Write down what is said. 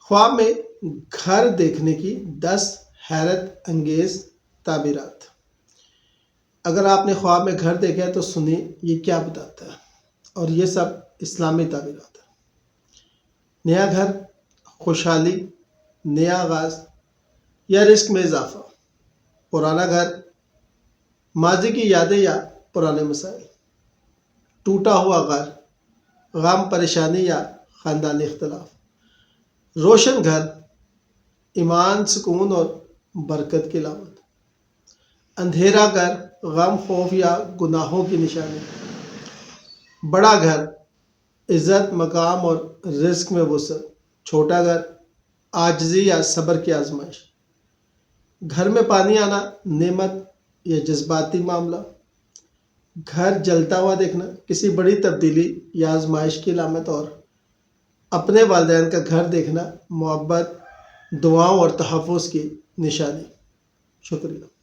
خواب میں گھر دیکھنے کی 10 حیرت انگیز تعبیرات۔ اگر آپ نے خواب میں گھر دیکھا ہے تو سنیے یہ کیا بتاتا ہے، اور یہ سب اسلامی تعبیرات ہیں۔ نیا گھر، خوشحالی، نیا آغاز یا رزق میں اضافہ۔ پرانا گھر، ماضی کی یادیں یا پرانے مسائل۔ ٹوٹا ہوا گھر، غم، پریشانی یا خاندانی اختلاف۔ روشن گھر، ایمان، سکون اور برکت کی علامت۔ اندھیرا گھر، غم، خوف یا گناہوں کی نشانی۔ بڑا گھر، عزت، مقام اور رزق میں وسعت۔ چھوٹا گھر، عاجزی یا صبر کی آزمائش۔ گھر میں پانی آنا، نعمت یا جذباتی معاملہ۔ گھر جلتا ہوا دیکھنا، کسی بڑی تبدیلی یا آزمائش کی علامت۔ اور اپنے والدین کا گھر دیکھنا، محبت، دعاؤں اور تحفظ کی نشانی۔ شکریہ۔